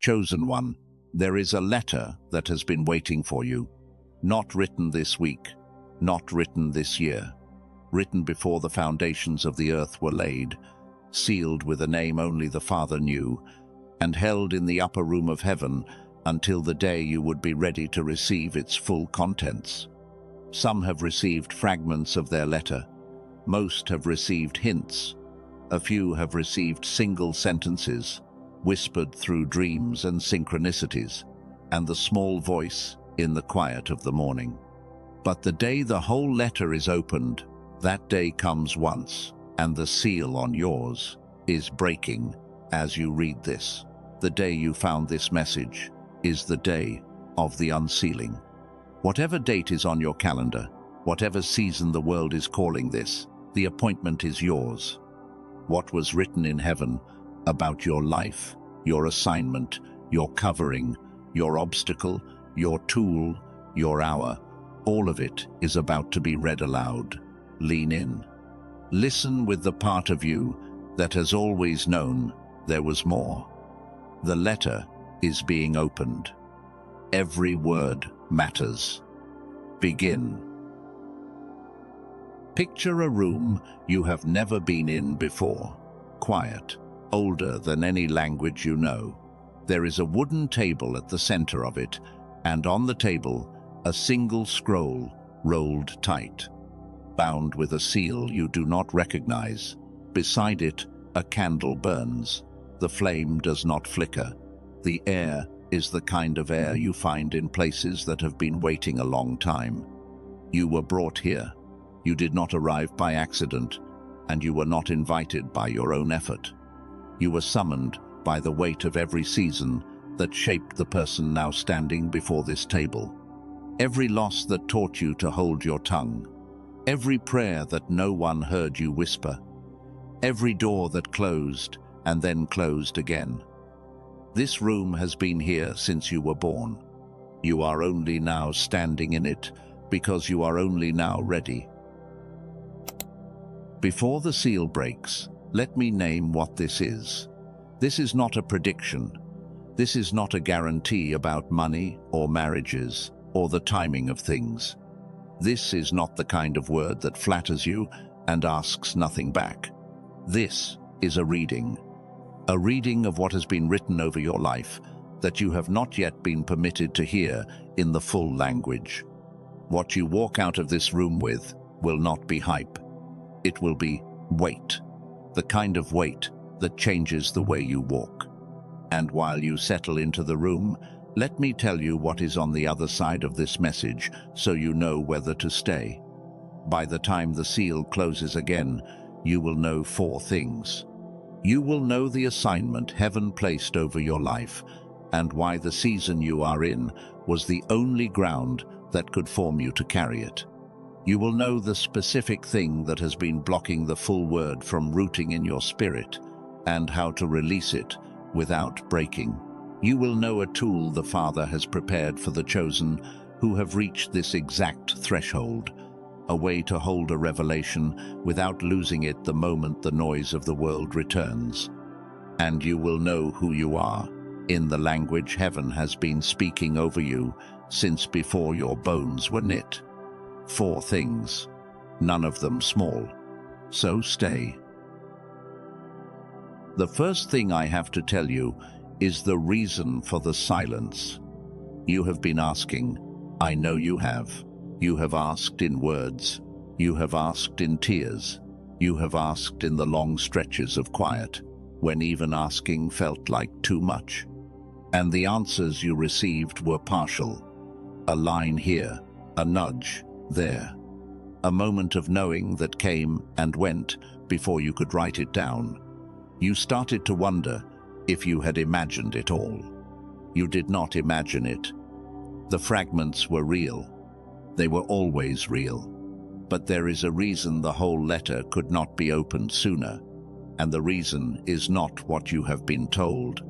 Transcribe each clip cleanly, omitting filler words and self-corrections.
chosen one, there is a letter that has been waiting for you, not written this week, not written this year, written before the foundations of the earth were laid, sealed with a name only the Father knew, and held in the upper room of heaven until the day you would be ready to receive its full contents. Some have received fragments of their letter. Most have received hints. A few have received single sentences, whispered through dreams and synchronicities, and the small voice in the quiet of the morning. But the day the whole letter is opened, that day comes once, and the seal on yours is breaking as you read this. The day you found this message is the day of the unsealing. Whatever date is on your calendar, whatever season the world is calling this, the appointment is yours. What was written in heaven about your life, your assignment, your covering, your obstacle, your tool, your hour, all of it is about to be read aloud. Lean in. Listen with the part of you that has always known there was more. The letter is being opened. Every word matters. Begin. Picture a room you have never been in before. Quiet, older than any language you know. There is a wooden table at the center of it, and on the table, a single scroll rolled tight, bound with a seal you do not recognize. Beside it, a candle burns. The flame does not flicker. The air is the kind of air you find in places that have been waiting a long time. You were brought here. You did not arrive by accident, and you were not invited by your own effort. You were summoned by the weight of every season that shaped the person now standing before this table. Every loss that taught you to hold your tongue. Every prayer that no one heard you whisper. Every door that closed and then closed again. This room has been here since you were born. You are only now standing in it because you are only now ready. Before the seal breaks, let me name what this is. This is not a prediction. This is not a guarantee about money or marriages or the timing of things. This is not the kind of word that flatters you and asks nothing back. This is a reading of what has been written over your life that you have not yet been permitted to hear in the full language. What you walk out of this room with will not be hype. It will be weight, the kind of weight that changes the way you walk. And while you settle into the room, let me tell you what is on the other side of this message so you know whether to stay. By the time the seal closes again, you will know 4 things. You will know the assignment heaven placed over your life and why the season you are in was the only ground that could form you to carry it. You will know the specific thing that has been blocking the full word from rooting in your spirit and how to release it without breaking. You will know a tool the Father has prepared for the chosen who have reached this exact threshold, a way to hold a revelation without losing it the moment the noise of the world returns. And you will know who you are, in the language heaven has been speaking over you since before your bones were knit. 4 things, none of them small. So stay. The first thing I have to tell you is the reason for the silence. You have been asking. I know you have. You have asked in words. You have asked in tears. You have asked in the long stretches of quiet, when even asking felt like too much. And the answers you received were partial. A line here, a nudge there. A moment of knowing that came and went before you could write it down. You started to wonder if you had imagined it all. You did not imagine it. The fragments were real. They were always real. But there is a reason the whole letter could not be opened sooner, and the reason is not what you have been told.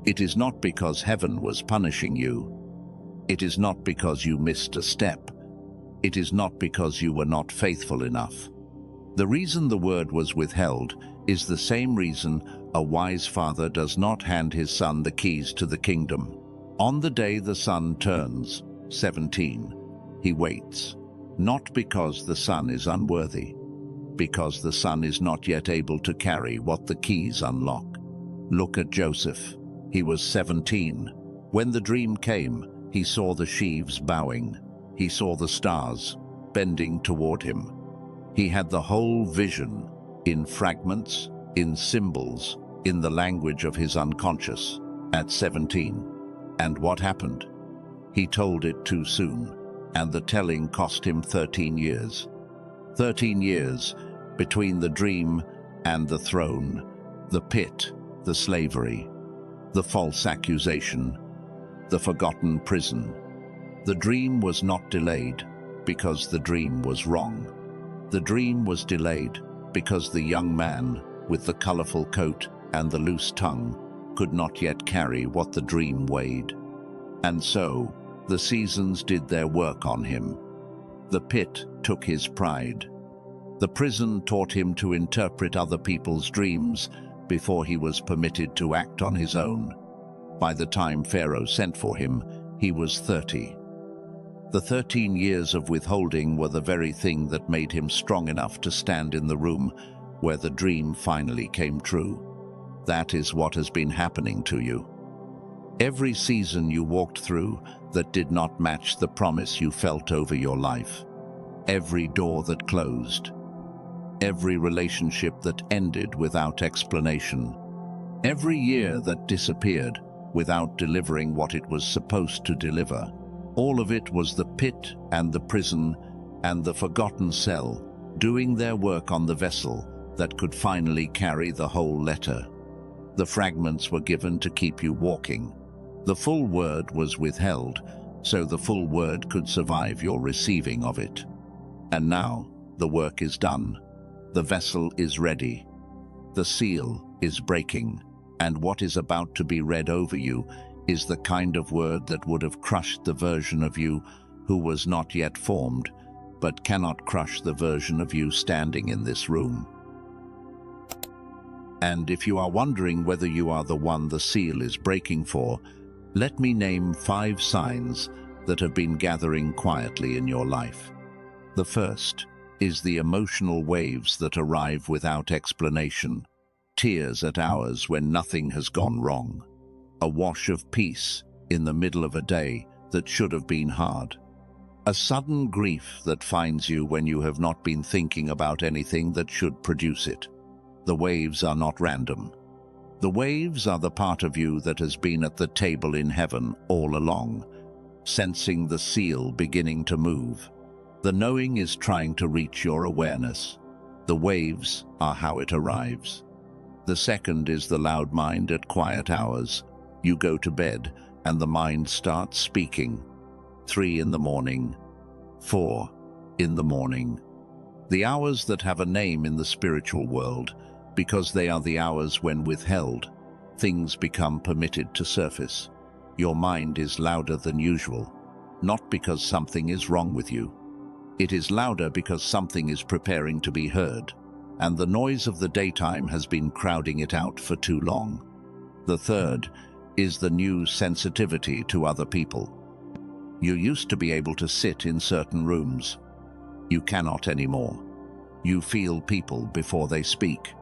It is not because heaven was punishing you. It is not because you missed a step. It is not because you were not faithful enough. The reason the word was withheld is the same reason A wise father does not hand his son the keys to the kingdom. On the day the son turns 17, he waits, not because the son is unworthy, because the son is not yet able to carry what the keys unlock. Look at Joseph. He was 17. When the dream came, he saw the sheaves bowing. He saw the stars bending toward him. He had the whole vision, in fragments, in symbols, in the language of his unconscious, at 17. And what happened? He told it too soon, and the telling cost him 13 years. 13 years between the dream and the throne, the pit, the slavery, the false accusation, the forgotten prison. The dream was not delayed because the dream was wrong. The dream was delayed because the young man with the colorful coat and the loose tongue could not yet carry what the dream weighed. And so the seasons did their work on him. The pit took his pride. The prison taught him to interpret other people's dreams before he was permitted to act on his own. By the time Pharaoh sent for him, he was 30. The 13 years of withholding were the very thing that made him strong enough to stand in the room where the dream finally came true. That is what has been happening to you. Every season you walked through that did not match the promise you felt over your life. Every door that closed. Every relationship that ended without explanation. Every year that disappeared without delivering what it was supposed to deliver. All of it was the pit and the prison and the forgotten cell doing their work on the vessel that could finally carry the whole letter. The fragments were given to keep you walking. The full word was withheld, so the full word could survive your receiving of it. And now, the work is done. The vessel is ready. The seal is breaking, and what is about to be read over you is the kind of word that would have crushed the version of you who was not yet formed, but cannot crush the version of you standing in this room. And if you are wondering whether you are the one the seal is breaking for, let me name 5 signs that have been gathering quietly in your life. The first is the emotional waves that arrive without explanation, tears at hours when nothing has gone wrong, a wash of peace in the middle of a day that should have been hard, a sudden grief that finds you when you have not been thinking about anything that should produce it. The waves are not random. The waves are the part of you that has been at the table in heaven all along, sensing the seal beginning to move. The knowing is trying to reach your awareness. The waves are how it arrives. The second is the loud mind at quiet hours. You go to bed and the mind starts speaking. 3 in the morning, 4 in the morning. The hours that have a name in the spiritual world, because they are the hours when withheld, things become permitted to surface. Your mind is louder than usual, not because something is wrong with you. It is louder because something is preparing to be heard, and the noise of the daytime has been crowding it out for too long. The third is the new sensitivity to other people. You used to be able to sit in certain rooms. You cannot anymore. You feel people before they speak.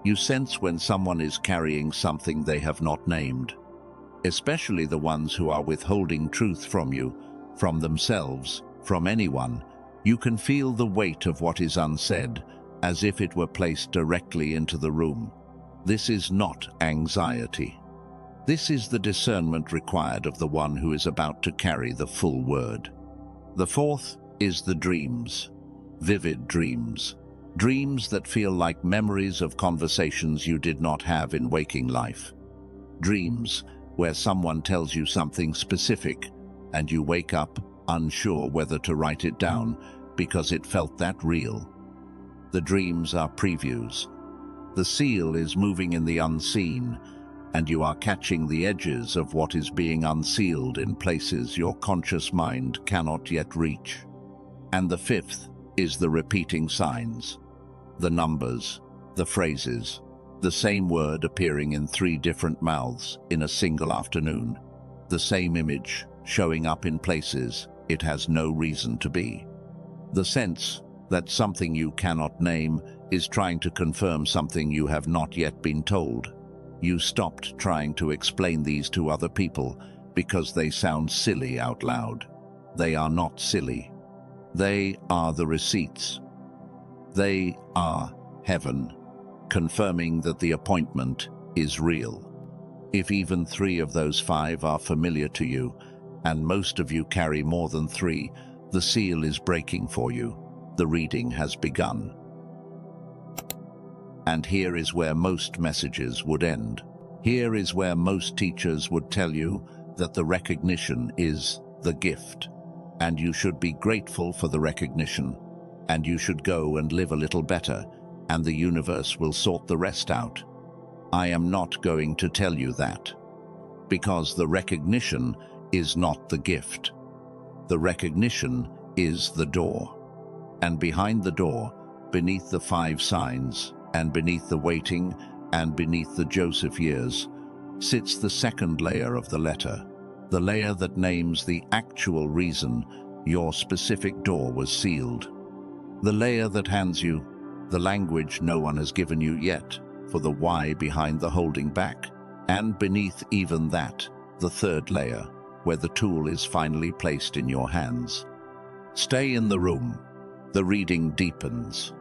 You sense when someone is carrying something they have not named, especially the ones who are withholding truth from you, from themselves, from anyone. You can feel the weight of what is unsaid, as if it were placed directly into the room. This is not anxiety. This is the discernment required of the one who is about to carry the full word. The fourth is the dreams, vivid dreams. Dreams that feel like memories of conversations you did not have in waking life. Dreams where someone tells you something specific and you wake up unsure whether to write it down because it felt that real. The dreams are previews. The seal is moving in the unseen, and you are catching the edges of what is being unsealed in places your conscious mind cannot yet reach. And the fifth is the repeating signs, the numbers, the phrases, The same word appearing in 3 different mouths in a single afternoon. The same image showing up in places it has no reason to be. The sense that something you cannot name is trying to confirm something you have not yet been told. You stopped trying to explain these to other people because they sound silly out loud. They are not silly. They are the receipts. They are heaven, confirming that the appointment is real. If even 3 of those 5 are familiar to you, and most of you carry more than 3, the seal is breaking for you. The reading has begun. And here is where most messages would end. Here is where most teachers would tell you that the recognition is the gift, and you should be grateful for the recognition, and you should go and live a little better, and the universe will sort the rest out. I am not going to tell you that, because the recognition is not the gift. The recognition is the door. And behind the door, beneath the 5 signs, and beneath the waiting, and beneath the Joseph years, sits the second layer of the letter, the layer that names the actual reason your specific door was sealed. The layer that hands you the language no one has given you yet for the why behind the holding back, and beneath even that, the third layer, where the tool is finally placed in your hands. Stay in the room. The reading deepens.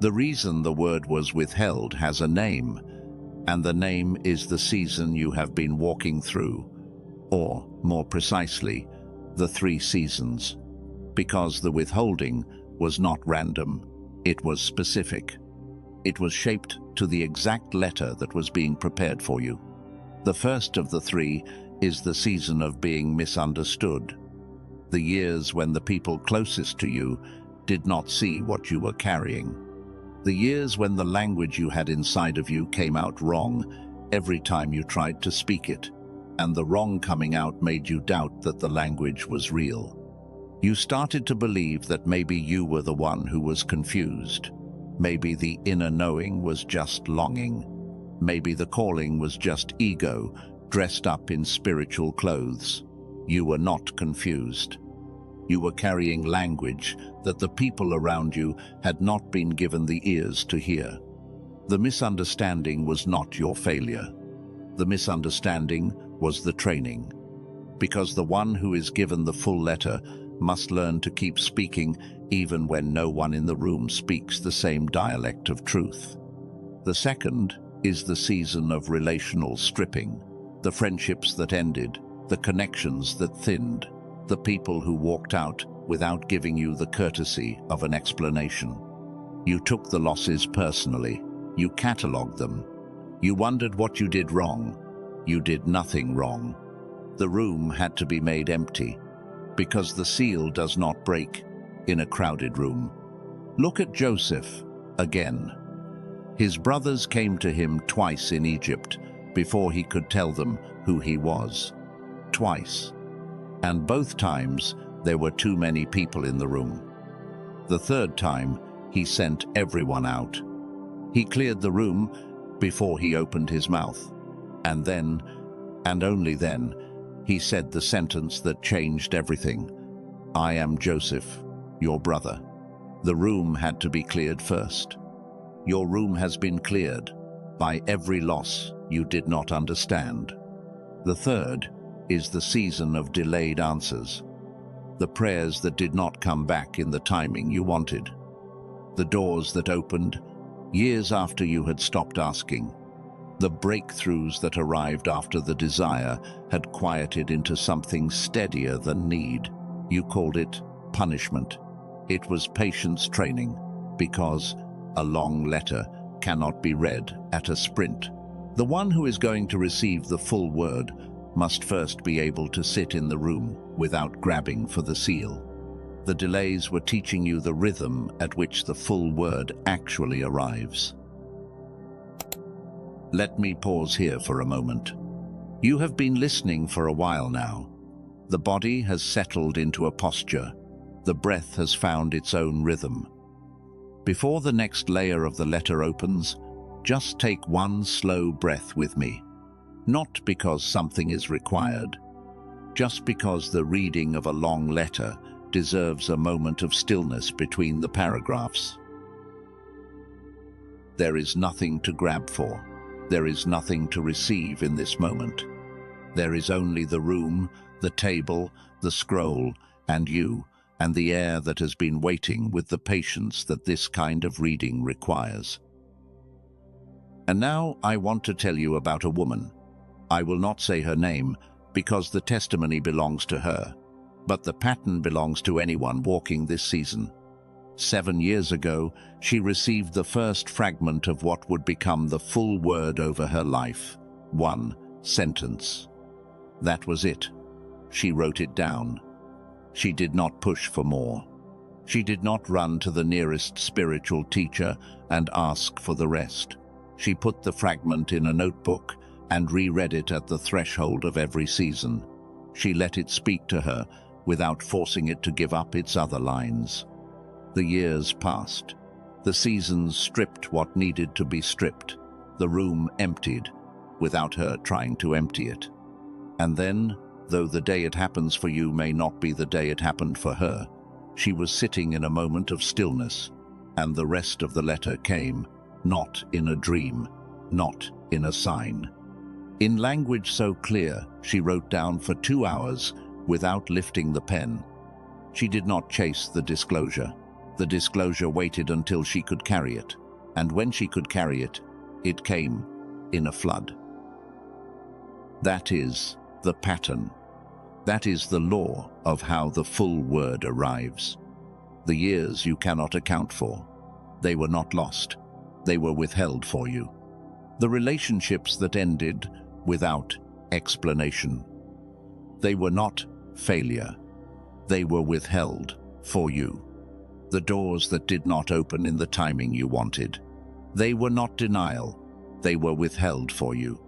The reason the word was withheld has a name, and the name is the season you have been walking through, or, more precisely, the 3 seasons, because the withholding was not random, it was specific. It was shaped to the exact letter that was being prepared for you. The first of the 3 is the season of being misunderstood, the years when the people closest to you did not see what you were carrying. The years when the language you had inside of you came out wrong every time you tried to speak it, and the wrong coming out made you doubt that the language was real. You started to believe that maybe you were the one who was confused. Maybe the inner knowing was just longing. Maybe the calling was just ego dressed up in spiritual clothes. You were not confused. You were carrying language that the people around you had not been given the ears to hear. The misunderstanding was not your failure. The misunderstanding was the training. Because the one who is given the full letter must learn to keep speaking even when no one in the room speaks the same dialect of truth. The second is the season of relational stripping, the friendships that ended, the connections that thinned, the people who walked out without giving you the courtesy of an explanation. You took the losses personally. You catalogued them. You wondered what you did wrong. You did nothing wrong. The room had to be made empty, because the seal does not break in a crowded room. Look at Joseph again. His brothers came to him twice in Egypt before he could tell them who he was. Twice. And both times there were too many people in the room. The third time he sent everyone out. He cleared the room before he opened his mouth. And then, and only then, he said the sentence that changed everything. I am Joseph, your brother. The room had to be cleared first. Your room has been cleared by every loss you did not understand. The third is the season of delayed answers. The prayers that did not come back in the timing you wanted. The doors that opened years after you had stopped asking. The breakthroughs that arrived after the desire had quieted into something steadier than need. You called it punishment. It was patience training, because a long letter cannot be read at a sprint. The one who is going to receive the full word must first be able to sit in the room without grabbing for the seal. The delays were teaching you the rhythm at which the full word actually arrives. Let me pause here for a moment. You have been listening for a while now. The body has settled into a posture. The breath has found its own rhythm. Before the next layer of the letter opens, just take one slow breath with me. Not because something is required, just because the reading of a long letter deserves a moment of stillness between the paragraphs. There is nothing to grab for. There is nothing to receive in this moment. There is only the room, the table, the scroll, and you, and the air that has been waiting with the patience that this kind of reading requires. And now I want to tell you about a woman. I will not say her name, because the testimony belongs to her, but the pattern belongs to anyone walking this season. 7 years ago, she received the first fragment of what would become the full word over her life. 1 sentence. That was it. She wrote it down. She did not push for more. She did not run to the nearest spiritual teacher and ask for the rest. She put the fragment in a notebook and reread it at the threshold of every season. She let it speak to her without forcing it to give up its other lines. The years passed. The seasons stripped what needed to be stripped. The room emptied, without her trying to empty it. And then, though the day it happens for you may not be the day it happened for her, she was sitting in a moment of stillness, and the rest of the letter came, not in a dream, not in a sign. In language so clear, she wrote down for 2 hours without lifting the pen. She did not chase the disclosure. The disclosure waited until she could carry it, and when she could carry it, it came in a flood. That is the pattern. That is the law of how the full word arrives. The years you cannot account for. They were not lost. They were withheld for you. The relationships that ended without explanation. They were not failure. They were withheld for you. The doors that did not open in the timing you wanted. They were not denial. They were withheld for you.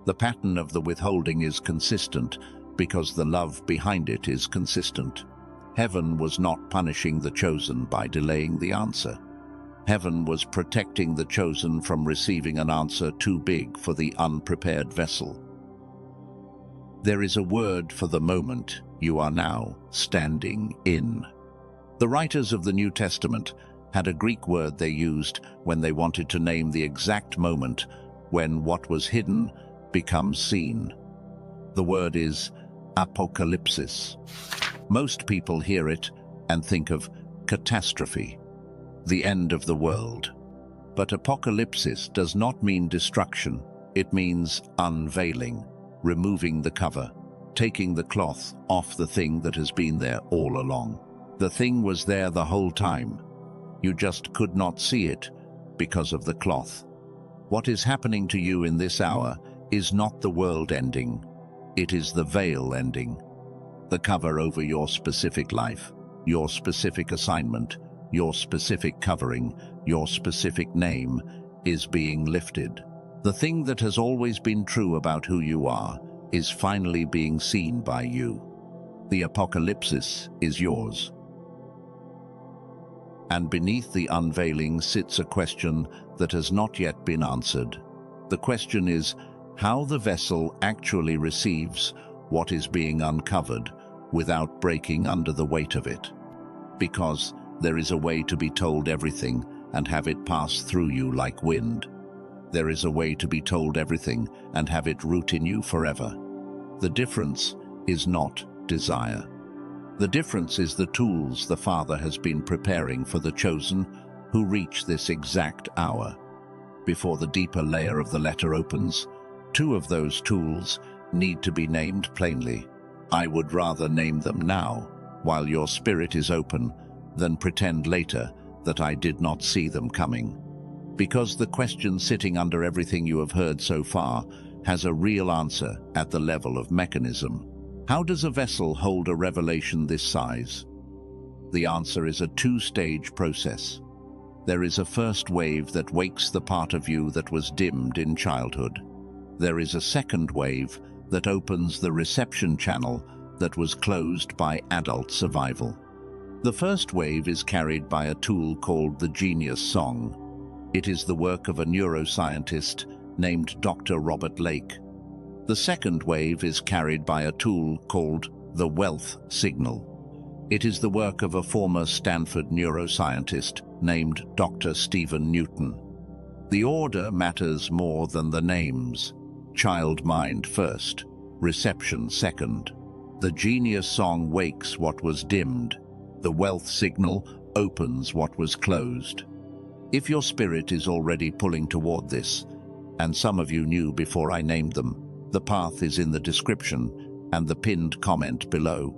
The pattern of the withholding is consistent because the love behind it is consistent. Heaven was not punishing the chosen by delaying the answer. Heaven was protecting the chosen from receiving an answer too big for the unprepared vessel. There is a word for the moment you are now standing in. The writers of the New Testament had a Greek word they used when they wanted to name the exact moment when what was hidden becomes seen. The word is apocalypsis. Most people hear it and think of catastrophe, the end of the world. But apocalypsis does not mean destruction. It means unveiling, removing the cover, taking the cloth off the thing that has been there all along. The thing was there the whole time. You just could not see it because of the cloth. What is happening to you in this hour is not the world ending. It is the veil ending. The cover over your specific life, your specific assignment, your specific covering, your specific name is being lifted. The thing that has always been true about who you are is finally being seen by you. The apocalypsis is yours. And beneath the unveiling sits a question that has not yet been answered. The question is how the vessel actually receives what is being uncovered without breaking under the weight of it. Because there is a way to be told everything and have it pass through you like wind. There is a way to be told everything and have it root in you forever. The difference is not desire. The difference is the tools the Father has been preparing for the chosen who reach this exact hour. Before the deeper layer of the letter opens, 2 of those tools need to be named plainly. I would rather name them now, while your spirit is open, than pretend later that I did not see them coming. Because the question sitting under everything you have heard so far has a real answer at the level of mechanism. How does a vessel hold a revelation this size? The answer is a 2-stage process. There is a first wave that wakes the part of you that was dimmed in childhood. There is a second wave that opens the reception channel that was closed by adult survival. The first wave is carried by a tool called the Genius Song. It is the work of a neuroscientist named Dr. Robert Lake. The second wave is carried by a tool called the Wealth Signal. It is the work of a former Stanford neuroscientist named Dr. Stephen Newton. The order matters more than the names. Child mind first, reception second. The Genius Song wakes what was dimmed. The Wealth Signal opens what was closed. If your spirit is already pulling toward this, and some of you knew before I named them, the path is in the description and the pinned comment below.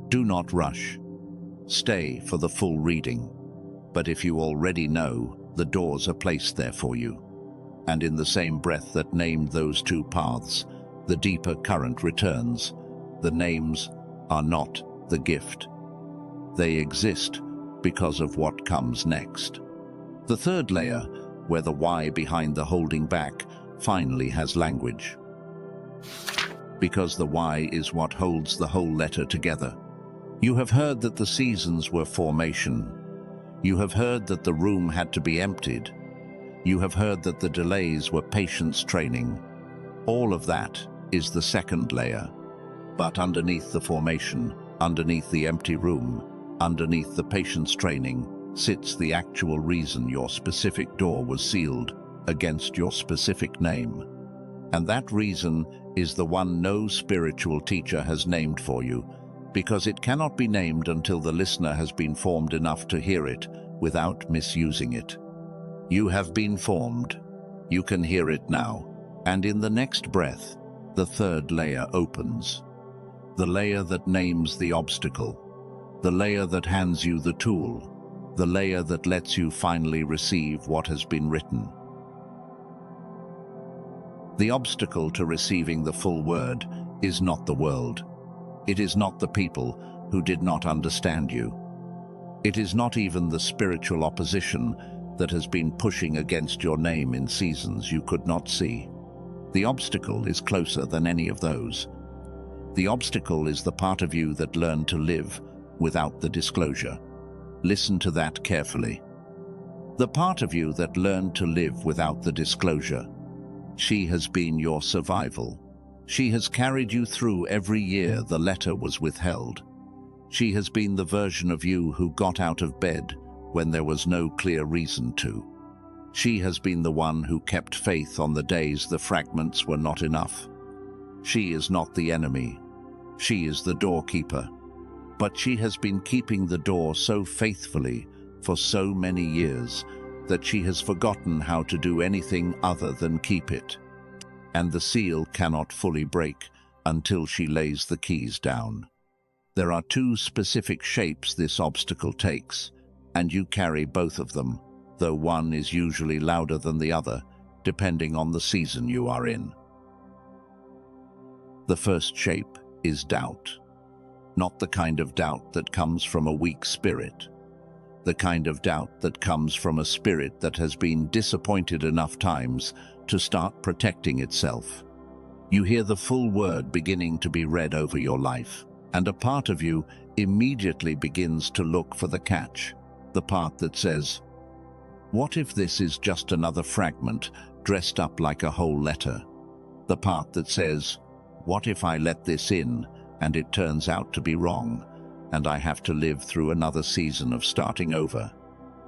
Do not rush. Stay for the full reading. But if you already know, the doors are placed there for you. And in the same breath that named those two paths, the deeper current returns. The names are not the gift. They exist because of what comes next. The third layer, where the why behind the holding back finally has language. Because the why is what holds the whole letter together. You have heard that the seasons were formation. You have heard that the room had to be emptied. You have heard that the delays were patience training. All of that is the second layer. But underneath the formation, underneath the empty room, underneath the patience training, sits the actual reason your specific door was sealed against your specific name. And that reason is the one no spiritual teacher has named for you, because it cannot be named until the listener has been formed enough to hear it without misusing it. You have been formed. You can hear it now. And in the next breath, the third layer opens. The layer that names the obstacle. The layer that hands you the tool. The layer that lets you finally receive what has been written. The obstacle to receiving the full word is not the world. It is not the people who did not understand you. It is not even the spiritual opposition that has been pushing against your name in seasons you could not see. The obstacle is closer than any of those. The obstacle is the part of you that learned to live without the disclosure. Listen to that carefully. The part of you that learned to live without the disclosure. She has been your survival. She has carried you through every year the letter was withheld. She has been the version of you who got out of bed when there was no clear reason to. She has been the one who kept faith on the days the fragments were not enough. She is not the enemy. She is the doorkeeper. But she has been keeping the door so faithfully for so many years that she has forgotten how to do anything other than keep it. And the seal cannot fully break until she lays the keys down. There are two specific shapes this obstacle takes, and you carry both of them, though one is usually louder than the other, depending on the season you are in. The first shape is doubt. Not the kind of doubt that comes from a weak spirit. The kind of doubt that comes from a spirit that has been disappointed enough times to start protecting itself. You hear the full word beginning to be read over your life, and a part of you immediately begins to look for the catch, the part that says, what if this is just another fragment dressed up like a whole letter? The part that says, what if I let this in and it turns out to be wrong, and I have to live through another season of starting over?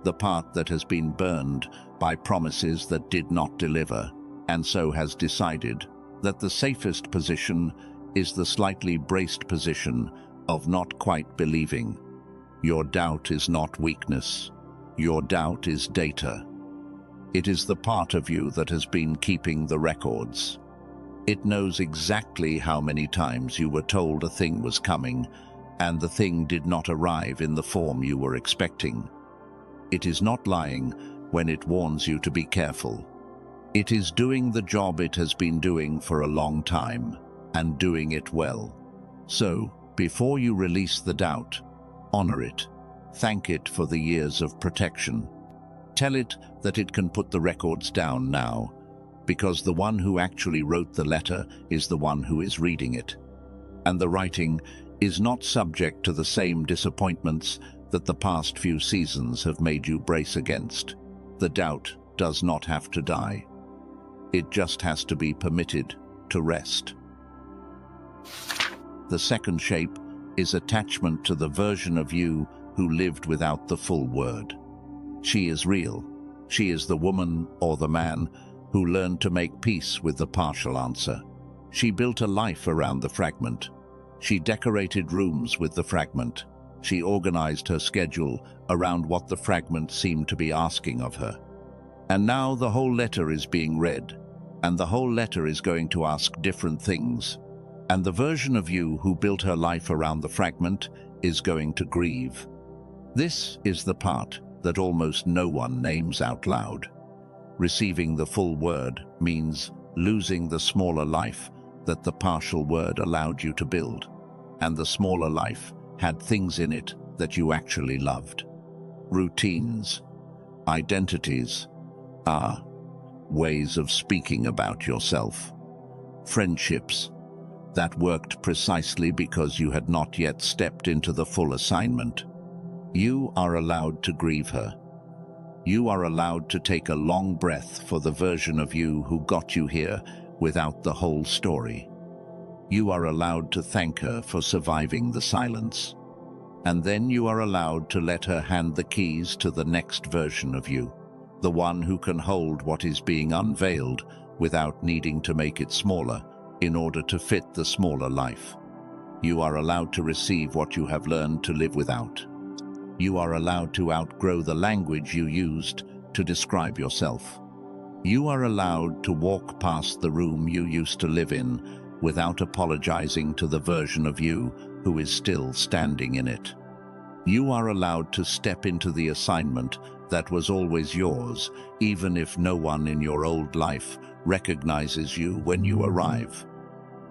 The part that has been burned by promises that did not deliver, and so has decided that the safest position is the slightly braced position of not quite believing. Your doubt is not weakness. Your doubt is data. It is the part of you that has been keeping the records. It knows exactly how many times you were told a thing was coming, and the thing did not arrive in the form you were expecting. It is not lying when it warns you to be careful. It is doing the job it has been doing for a long time, and doing it well. So, before you release the doubt, honor it. Thank it for the years of protection. Tell it that it can put the records down now, because the one who actually wrote the letter is the one who is reading it. And the writing is not subject to the same disappointments that the past few seasons have made you brace against. The doubt does not have to die. It just has to be permitted to rest. The second shape is attachment to the version of you who lived without the full word. She is real. She is the woman or the man who learned to make peace with the partial answer. She built a life around the fragment. She decorated rooms with the fragment. She organized her schedule around what the fragment seemed to be asking of her. And now the whole letter is being read, and the whole letter is going to ask different things. And the version of you who built her life around the fragment is going to grieve. This is the part that almost no one names out loud. Receiving the full word means losing the smaller life that the partial word allowed you to build. And the smaller life had things in it that you actually loved. Routines, identities, ways of speaking about yourself. Friendships that worked precisely because you had not yet stepped into the full assignment. You are allowed to grieve her. You are allowed to take a long breath for the version of you who got you here without the whole story. You are allowed to thank her for surviving the silence. And then you are allowed to let her hand the keys to the next version of you, the one who can hold what is being unveiled without needing to make it smaller in order to fit the smaller life. You are allowed to receive what you have learned to live without. You are allowed to outgrow the language you used to describe yourself. You are allowed to walk past the room you used to live in without apologizing to the version of you who is still standing in it. You are allowed to step into the assignment that was always yours, even if no one in your old life recognizes you when you arrive.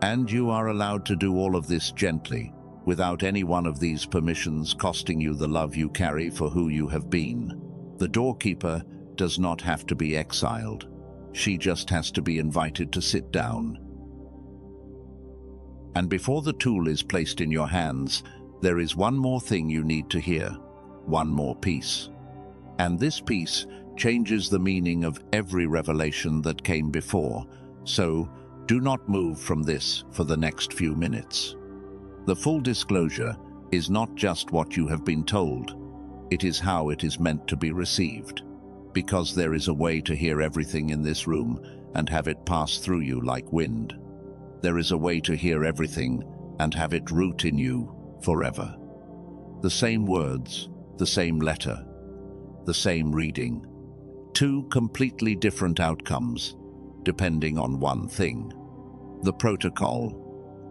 And you are allowed to do all of this gently, without any one of these permissions costing you the love you carry for who you have been. The doorkeeper does not have to be exiled. She just has to be invited to sit down. And before the tool is placed in your hands, there is one more thing you need to hear, one more piece. And this piece changes the meaning of every revelation that came before, so do not move from this for the next few minutes. The full disclosure is not just what you have been told, it is how it is meant to be received. Because there is a way to hear everything in this room and have it pass through you like wind. There is a way to hear everything and have it root in you forever. The same words, the same letter, the same reading. Two completely different outcomes, depending on one thing. The protocol,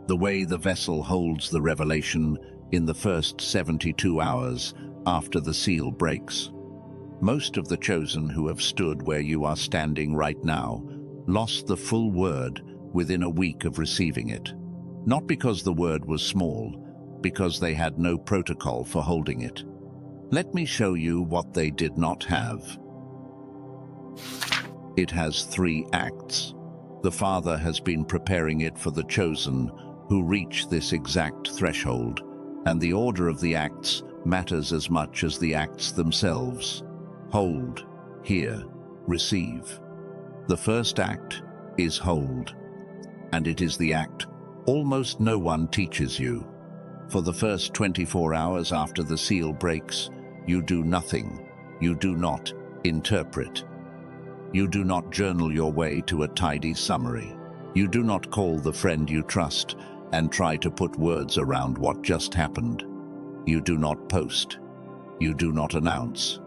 the way the vessel holds the revelation in the first 72 hours after the seal breaks. Most of the chosen who have stood where you are standing right now lost the full word within a week of receiving it. Not because the word was small, because they had no protocol for holding it. Let me show you what they did not have. It has 3 acts. The Father has been preparing it for the chosen who reach this exact threshold, and the order of the acts matters as much as the acts themselves. Hold, hear, receive. The first act is hold, and it is the act almost no one teaches you. For the first 24 hours after the seal breaks, you do nothing. You do not interpret. You do not journal your way to a tidy summary. You do not call the friend you trust and try to put words around what just happened. You do not post. You do not announce.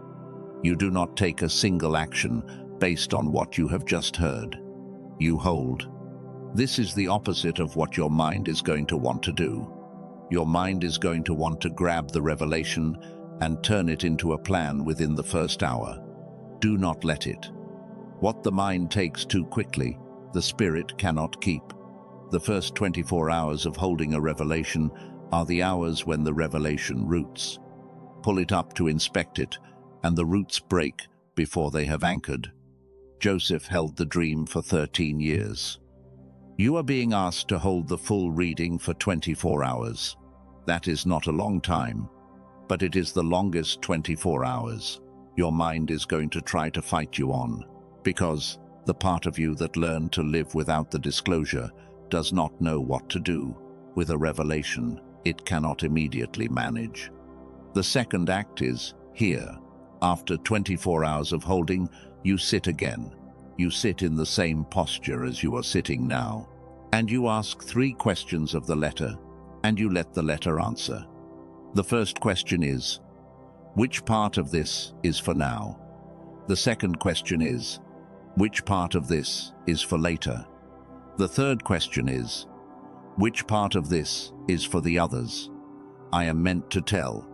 You do not take a single action based on what you have just heard. You hold. This is the opposite of what your mind is going to want to do. Your mind is going to want to grab the revelation and turn it into a plan within the first hour. Do not let it. What the mind takes too quickly, the spirit cannot keep. The first 24 hours of holding a revelation are the hours when the revelation roots. Pull it up to inspect it, and the roots break before they have anchored. Joseph held the dream for 13 years. You are being asked to hold the full reading for 24 hours. That is not a long time, but it is the longest 24 hours. Your mind is going to try to fight you on, because the part of you that learned to live without the disclosure does not know what to do with a revelation it cannot immediately manage. The second act is here. After 24 hours of holding, you sit again. You sit in the same posture as you are sitting now, and you ask 3 questions of the letter, and you let the letter answer. The first question is, which part of this is for now? The second question is, which part of this is for later? The third question is, which part of this is for the others? I am meant to tell,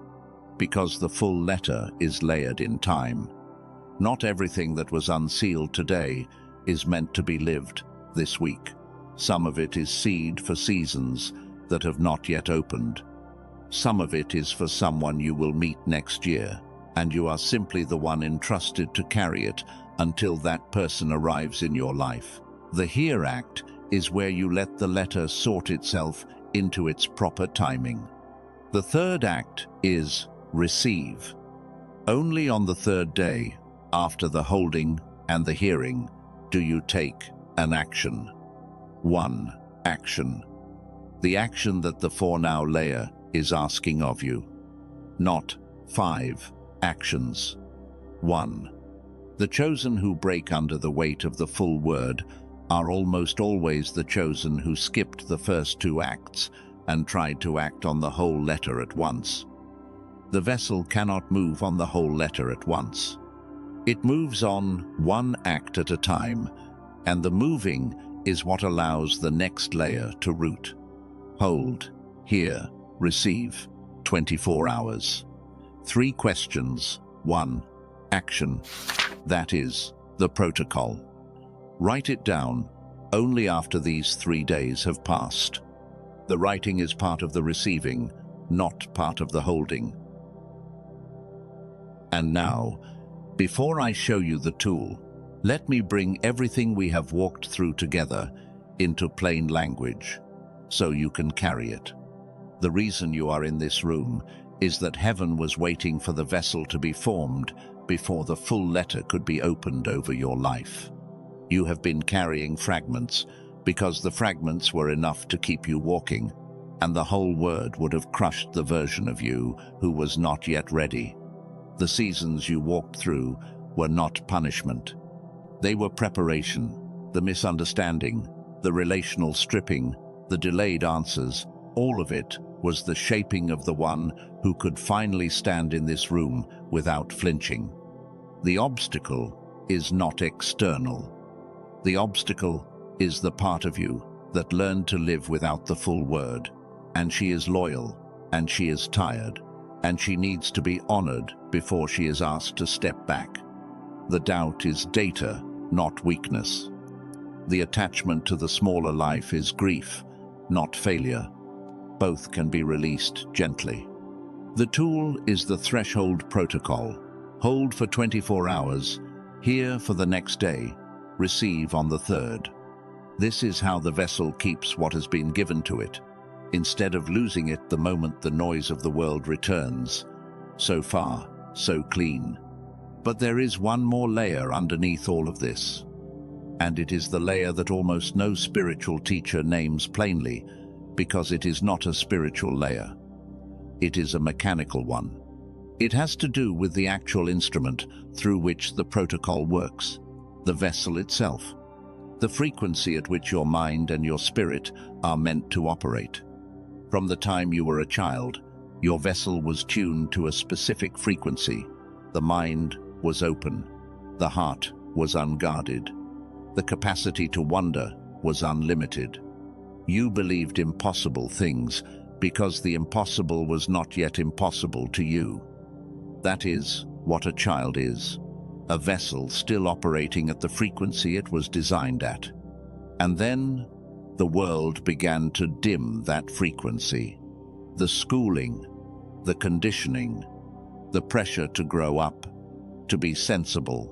because the full letter is layered in time. Not everything that was unsealed today is meant to be lived this week. Some of it is seed for seasons that have not yet opened. Some of it is for someone you will meet next year, and you are simply the one entrusted to carry it until that person arrives in your life. The here act is where you let the letter sort itself into its proper timing. The third act is receive. Only on the third day, after the holding and the hearing, do you take an action. 1. Action. The action that the for now layer is asking of you. Not 5 actions. 1. The chosen who break under the weight of the full word are almost always the chosen who skipped the first 2 acts and tried to act on the whole letter at once. The vessel cannot move on the whole letter at once. It moves on 1 act at a time, and the moving is what allows the next layer to root. Hold, hear, receive, 24 hours. 3 questions. 1. Action. That is the protocol. Write it down only after these 3 days have passed. The writing is part of the receiving, not part of the holding. And now, before I show you the tool, let me bring everything we have walked through together into plain language, so you can carry it. The reason you are in this room is that heaven was waiting for the vessel to be formed before the full letter could be opened over your life. You have been carrying fragments because the fragments were enough to keep you walking, and the whole word would have crushed the version of you who was not yet ready. The seasons you walked through were not punishment. They were preparation, the misunderstanding, the relational stripping, the delayed answers. All of it was the shaping of the one who could finally stand in this room without flinching. The obstacle is not external. The obstacle is the part of you that learned to live without the full word, and she is loyal, and she is tired, and she needs to be honored before she is asked to step back. The doubt is data, not weakness. The attachment to the smaller life is grief, not failure. Both can be released gently. The tool is the threshold protocol. Hold for 24 hours, hear for the next day, receive on the 3rd. This is how the vessel keeps what has been given to it, instead of losing it the moment the noise of the world returns. So far, so clean. But there is one more layer underneath all of this, and it is the layer that almost no spiritual teacher names plainly, because it is not a spiritual layer. It is a mechanical one. It has to do with the actual instrument through which the protocol works, the vessel itself, the frequency at which your mind and your spirit are meant to operate. From the time you were a child, your vessel was tuned to a specific frequency. The mind was open. The heart was unguarded. The capacity to wonder was unlimited. You believed impossible things because the impossible was not yet impossible to you. That is what a child is, a vessel still operating at the frequency it was designed at. And then the world began to dim that frequency. The schooling, the conditioning, the pressure to grow up, to be sensible,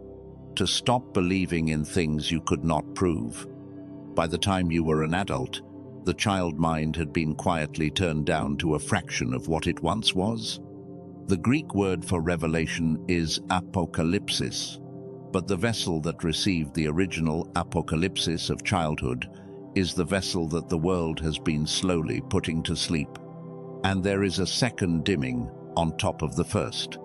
to stop believing in things you could not prove. By the time you were an adult, The child mind had been quietly turned down to a fraction of what it once was. The Greek word for revelation is apocalypsis, but the vessel that received the original apocalypsis of childhood is the vessel that the world has been slowly putting to sleep. And there is a second dimming on top of the first.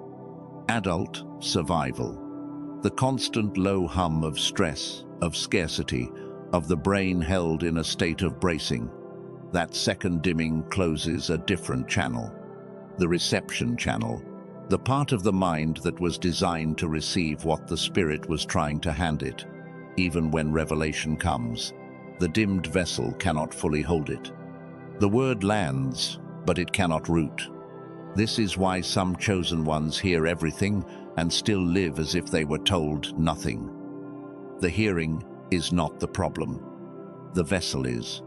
Adult survival. The constant low hum of stress, of scarcity, of the brain held in a state of bracing. That second dimming closes a different channel. The reception channel. The part of the mind that was designed to receive what the spirit was trying to hand it. Even when revelation comes, the dimmed vessel cannot fully hold it. The word lands, but it cannot root. This is why some chosen ones hear everything and still live as if they were told nothing. The hearing is not the problem. The vessel is.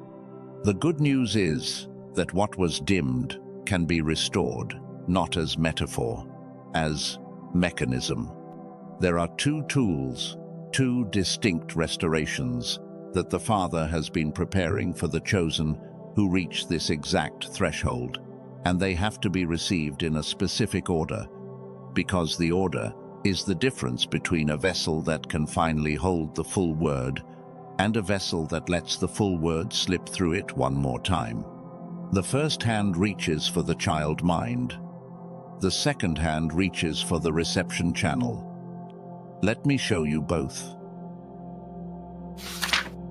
The good news is that what was dimmed can be restored, not as metaphor, as mechanism. There are two tools, two distinct restorations that the Father has been preparing for the chosen who reach this exact threshold, and they have to be received in a specific order, because the order is the difference between a vessel that can finally hold the full word and a vessel that lets the full word slip through it one more time. The first hand reaches for the child mind. The second hand reaches for the reception channel. Let me show you both.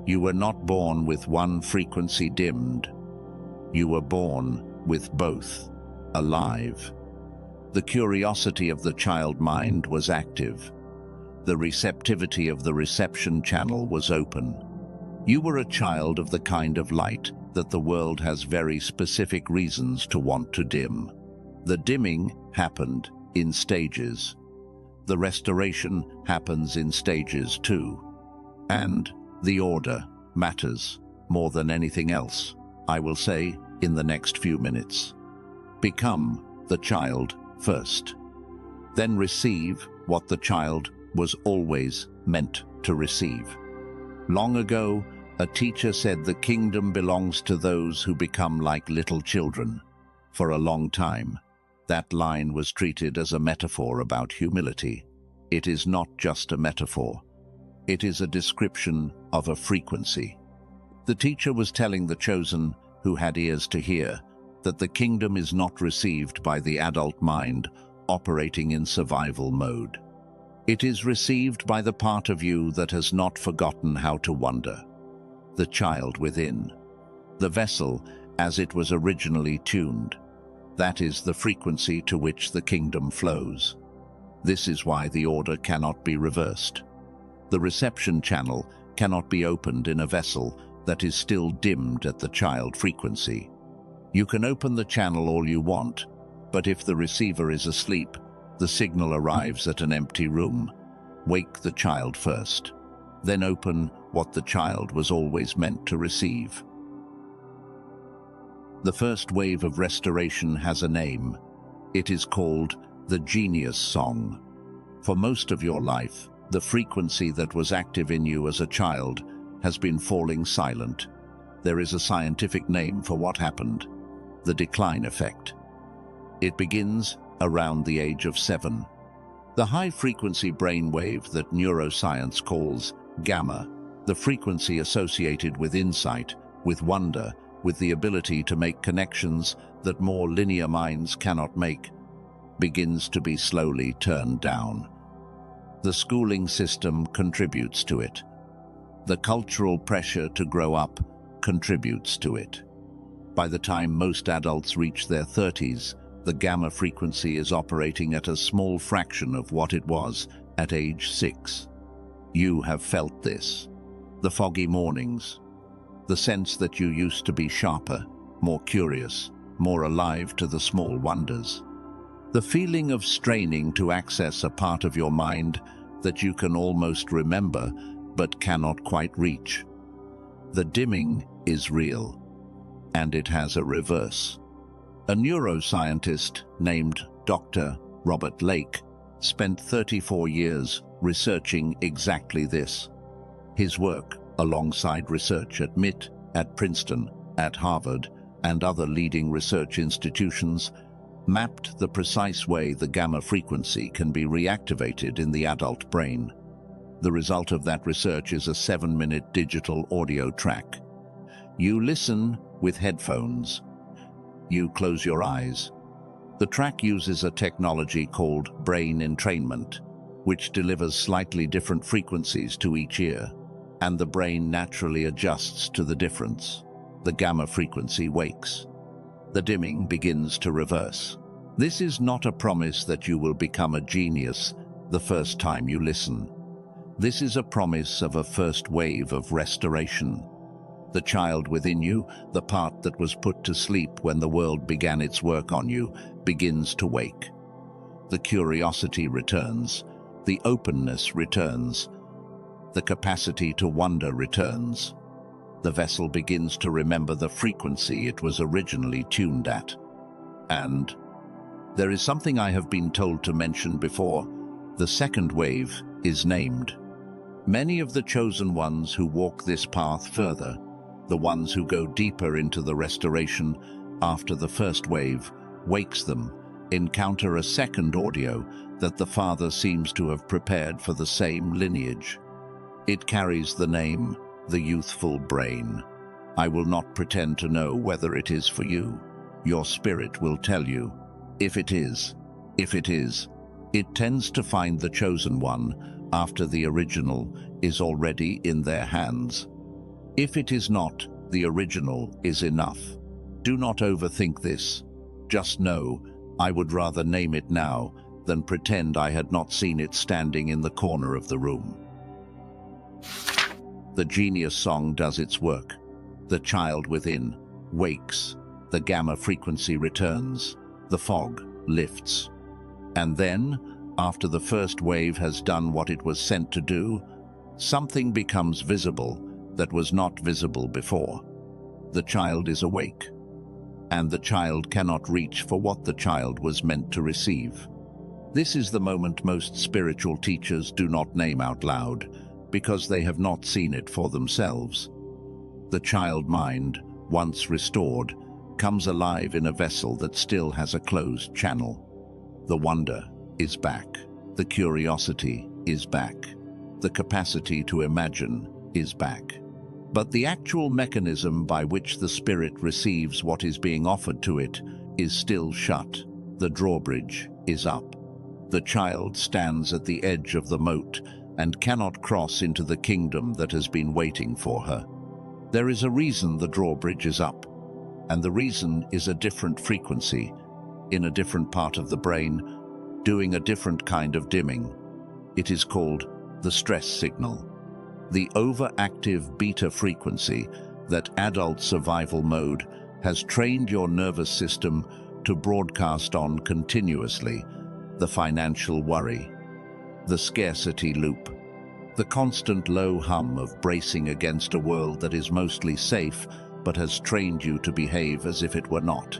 You were not born with one frequency dimmed. You were born with both, alive. The curiosity of the child mind was active. The receptivity of the reception channel was open. You were a child of the kind of light that the world has very specific reasons to want to dim. The dimming happened in stages. The restoration happens in stages too. And the order matters more than anything else, I will say in the next few minutes. Become the child first. Then receive what the child was always meant to receive. Long ago, a teacher said the kingdom belongs to those who become like little children. For a long time, that line was treated as a metaphor about humility. It is not just a metaphor. It is a description of a frequency. The teacher was telling the chosen, who had ears to hear, that the kingdom is not received by the adult mind operating in survival mode. It is received by the part of you that has not forgotten how to wonder. The child within. The vessel as it was originally tuned. That is the frequency to which the kingdom flows. This is why the order cannot be reversed. The reception channel cannot be opened in a vessel that is still dimmed at the child frequency. You can open the channel all you want, but if the receiver is asleep, the signal arrives at an empty room. Wake the child first, then open what the child was always meant to receive. The first wave of restoration has a name. It is called the Genius Song. For most of your life, the frequency that was active in you as a child has been falling silent. There is a scientific name for what happened: the decline effect. It begins around the age of 7. The high-frequency brainwave that neuroscience calls gamma, the frequency associated with insight, with wonder, with the ability to make connections that more linear minds cannot make, begins to be slowly turned down. The schooling system contributes to it. The cultural pressure to grow up contributes to it. By the time most adults reach their 30s, the gamma frequency is operating at a small fraction of what it was at age 6. You have felt this. The foggy mornings, the sense that you used to be sharper, more curious, more alive to the small wonders. The feeling of straining to access a part of your mind that you can almost remember but cannot quite reach. The dimming is real, and it has a reverse. A neuroscientist named Dr. Robert Lake spent 34 years researching exactly this. His work, alongside research at MIT, at Princeton, at Harvard, and other leading research institutions, mapped the precise way the gamma frequency can be reactivated in the adult brain. The result of that research is a 7-minute digital audio track. You listen with headphones. You close your eyes. The track uses a technology called brain entrainment, which delivers slightly different frequencies to each ear, and the brain naturally adjusts to the difference. The gamma frequency wakes. The dimming begins to reverse. This is not a promise that you will become a genius the first time you listen. This is a promise of a first wave of restoration. The child within you, the part that was put to sleep when the world began its work on you, begins to wake. The curiosity returns. The openness returns. The capacity to wonder returns. The vessel begins to remember the frequency it was originally tuned at. And there is something I have been told to mention before. The second wave is named. Many of the chosen ones who walk this path further, the ones who go deeper into the restoration after the first wave wakes them, encounter a second audio that the Father seems to have prepared for the same lineage. It carries the name, the youthful brain. I will not pretend to know whether it is for you. Your spirit will tell you. If it is, it tends to find the chosen one after the original is already in their hands. If it is not, the original is enough. Do not overthink this. Just know, I would rather name it now than pretend I had not seen it standing in the corner of the room. The genius song does its work. The child within wakes. The gamma frequency returns. The fog lifts. And then, after the first wave has done what it was sent to do, something becomes visible that was not visible before. The child is awake, and the child cannot reach for what the child was meant to receive. This is the moment most spiritual teachers do not name out loud, because they have not seen it for themselves. The child mind, once restored, comes alive in a vessel that still has a closed channel. The wonder is back. The curiosity is back. The capacity to imagine is back. But the actual mechanism by which the spirit receives what is being offered to it is still shut. The drawbridge is up. The child stands at the edge of the moat and cannot cross into the kingdom that has been waiting for her. There is a reason the drawbridge is up, and the reason is a different frequency, in a different part of the brain, doing a different kind of dimming. It is called the stress signal. The overactive beta frequency that adult survival mode has trained your nervous system to broadcast on continuously. The financial worry, the scarcity loop, the constant low hum of bracing against a world that is mostly safe but has trained you to behave as if it were not.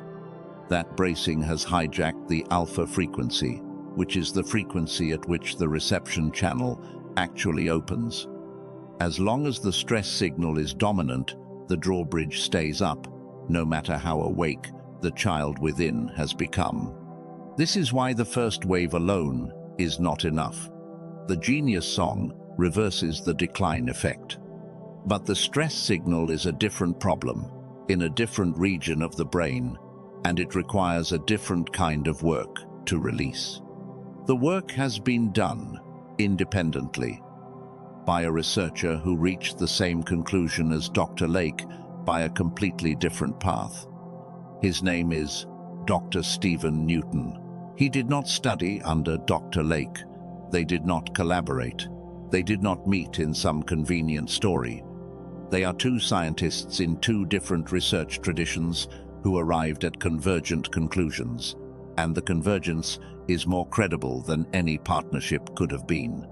That bracing has hijacked the alpha frequency, which is the frequency at which the reception channel actually opens. As long as the stress signal is dominant, the drawbridge stays up, no matter how awake the child within has become. This is why the first wave alone is not enough. The genius song reverses the decline effect. But the stress signal is a different problem, in a different region of the brain, and it requires a different kind of work to release. The work has been done independently by a researcher who reached the same conclusion as Dr. Lake by a completely different path. His name is Dr. Stephen Newton. He did not study under Dr. Lake. They did not collaborate. They did not meet in some convenient story. They are two scientists in two different research traditions who arrived at convergent conclusions, and the convergence is more credible than any partnership could have been.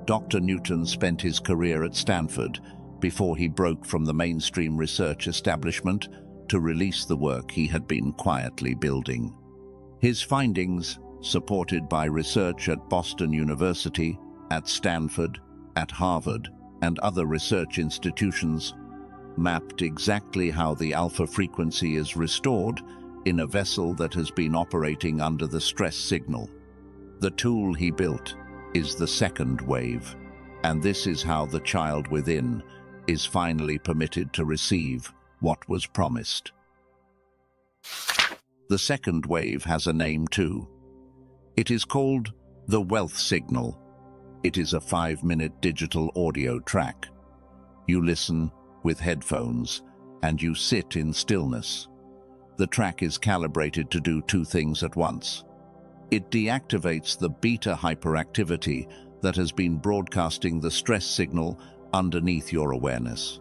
Dr. Newton spent his career at Stanford before he broke from the mainstream research establishment to release the work he had been quietly building. His findings, supported by research at Boston University, at Stanford, at Harvard, and other research institutions, mapped exactly how the alpha frequency is restored in a vessel that has been operating under the stress signal. The tool he built is the second wave, and this is how the child within is finally permitted to receive what was promised. The second wave has a name too. It is called the wealth signal. It is a 5-minute digital audio track. You listen with headphones and you sit in stillness. The track is calibrated to do two things at once. It deactivates the beta hyperactivity that has been broadcasting the stress signal underneath your awareness.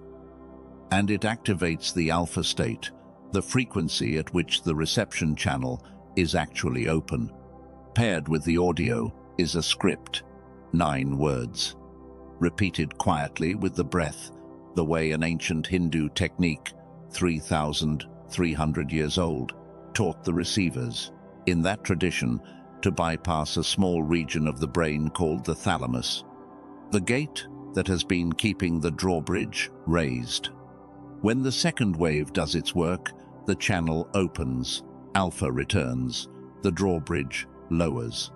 And it activates the alpha state, the frequency at which the reception channel is actually open. Paired with the audio is a script, 9 words, repeated quietly with the breath, the way an ancient Hindu technique, 3,300 years old, taught the receivers, in that tradition, to bypass a small region of the brain called the thalamus, the gate that has been keeping the drawbridge raised. When the second wave does its work, the channel opens, alpha returns, the drawbridge lowers.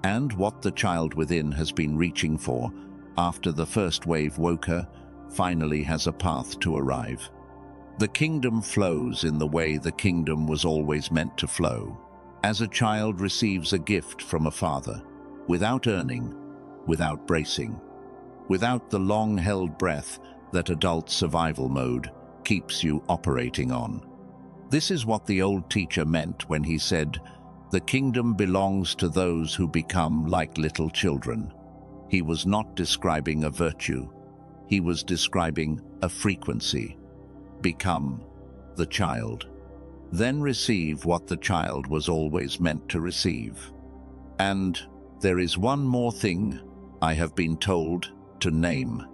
And what the child within has been reaching for after the first wave woke her finally has a path to arrive. The kingdom flows in the way the kingdom was always meant to flow, as a child receives a gift from a father, without earning, without bracing, without the long-held breath that adult survival mode keeps you operating on. This is what the old teacher meant when he said, "The kingdom belongs to those who become like little children." He was not describing a virtue. He was describing a frequency. Become the child. Then receive what the child was always meant to receive. And there is one more thing I have been told to name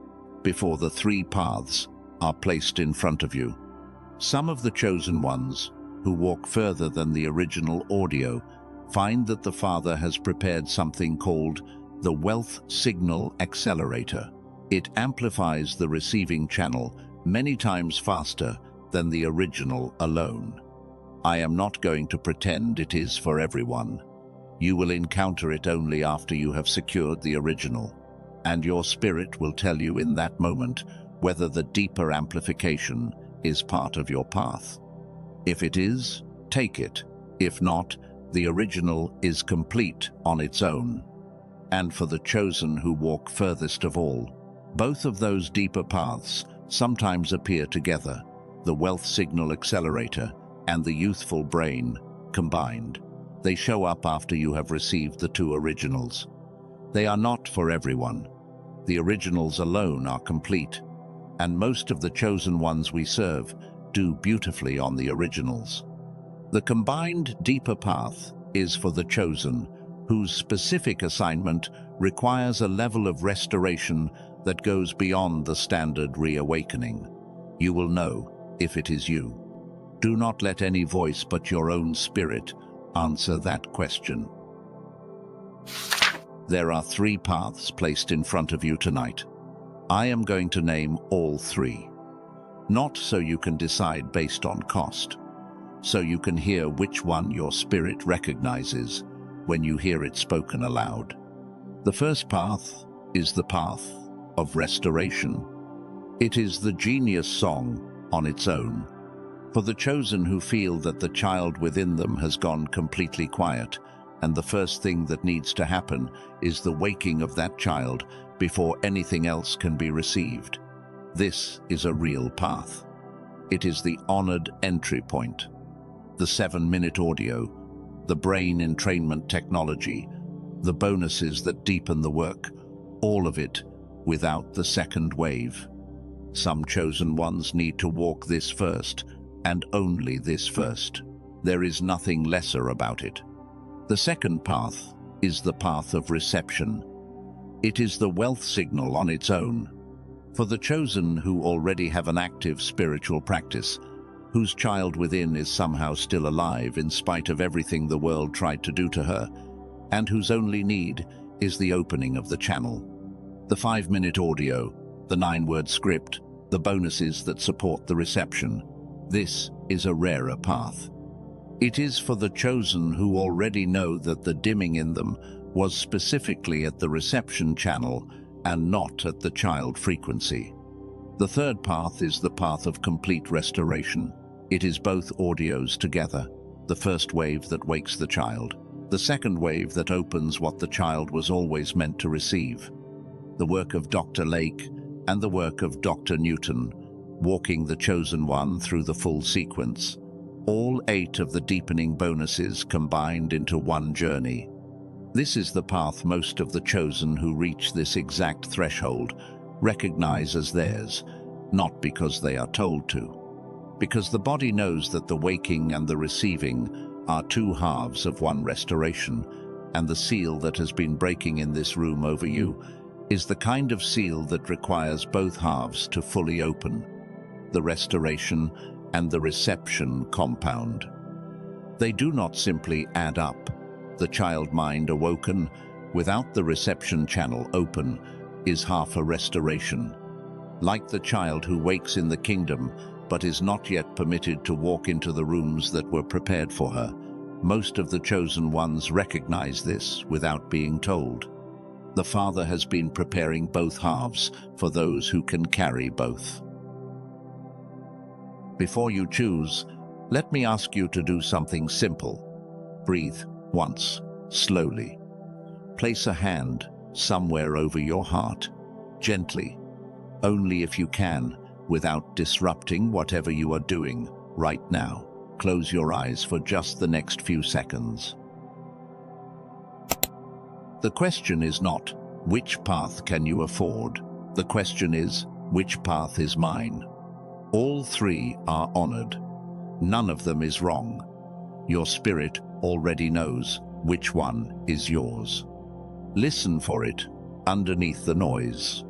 before the 3 paths are placed in front of you. Some of the chosen ones, who walk further than the original audio, find that the Father has prepared something called the Wealth Signal Accelerator. It amplifies the receiving channel many times faster than the original alone. I am not going to pretend it is for everyone. You will encounter it only after you have secured the original, and your spirit will tell you in that moment whether the deeper amplification is part of your path. If it is, take it. If not, the original is complete on its own. And for the chosen who walk furthest of all, both of those deeper paths sometimes appear together, the Wealth Signal Accelerator and the youthful brain combined. They show up after you have received the 2 originals. They are not for everyone. The originals alone are complete, and most of the chosen ones we serve do beautifully on the originals. The combined deeper path is for the chosen, whose specific assignment requires a level of restoration that goes beyond the standard reawakening. You will know if it is you. Do not let any voice but your own spirit answer that question. There are 3 paths placed in front of you tonight. I am going to name all 3. Not so you can decide based on cost, so you can hear which one your spirit recognizes when you hear it spoken aloud. The first path is the path of restoration. It is the genius song on its own. For the chosen who feel that the child within them has gone completely quiet, and the first thing that needs to happen is the waking of that child before anything else can be received. This is a real path. It is the honored entry point. The 7-minute audio, the brain entrainment technology, the bonuses that deepen the work, all of it without the second wave. Some chosen ones need to walk this first, and only this first. There is nothing lesser about it. The second path is the path of reception. It is the wealth signal on its own. For the chosen who already have an active spiritual practice, whose child within is somehow still alive in spite of everything the world tried to do to her, and whose only need is the opening of the channel. The 5-minute audio, the 9-word script, the bonuses that support the reception. This is a rarer path. It is for the chosen who already know that the dimming in them was specifically at the reception channel and not at the child frequency. The third path is the path of complete restoration. It is both audios together, the first wave that wakes the child, the second wave that opens what the child was always meant to receive. The work of Dr. Lake and the work of Dr. Newton, walking the chosen one through the full sequence. All 8 of the deepening bonuses combined into one journey. This is the path most of the chosen who reach this exact threshold recognize as theirs, not because they are told to. Because the body knows that the waking and the receiving are 2 halves of one restoration, and the seal that has been breaking in this room over you is the kind of seal that requires both halves to fully open, the restoration and the reception compound. They do not simply add up. The child mind awoken, without the reception channel open, is half a restoration. Like the child who wakes in the kingdom, but is not yet permitted to walk into the rooms that were prepared for her, most of the chosen ones recognize this without being told. The Father has been preparing both halves for those who can carry both. Before you choose, let me ask you to do something simple. Breathe once, slowly. Place a hand somewhere over your heart, gently, only if you can, without disrupting whatever you are doing right now. Close your eyes for just the next few seconds. The question is not, which path can you afford? The question is, which path is mine? All 3 are honored. None of them is wrong. Your spirit already knows which one is yours. Listen for it underneath the noise.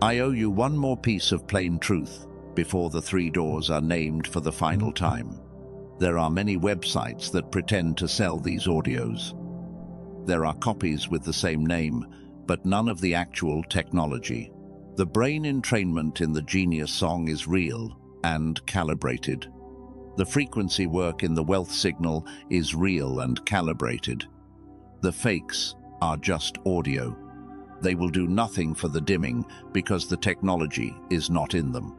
I owe you one more piece of plain truth before the 3 doors are named for the final time. There are many websites that pretend to sell these audios. There are copies with the same name, but none of the actual technology. The brain entrainment in the Genius song is real and calibrated. The frequency work in the wealth signal is real and calibrated. The fakes are just audio. They will do nothing for the dimming because the technology is not in them.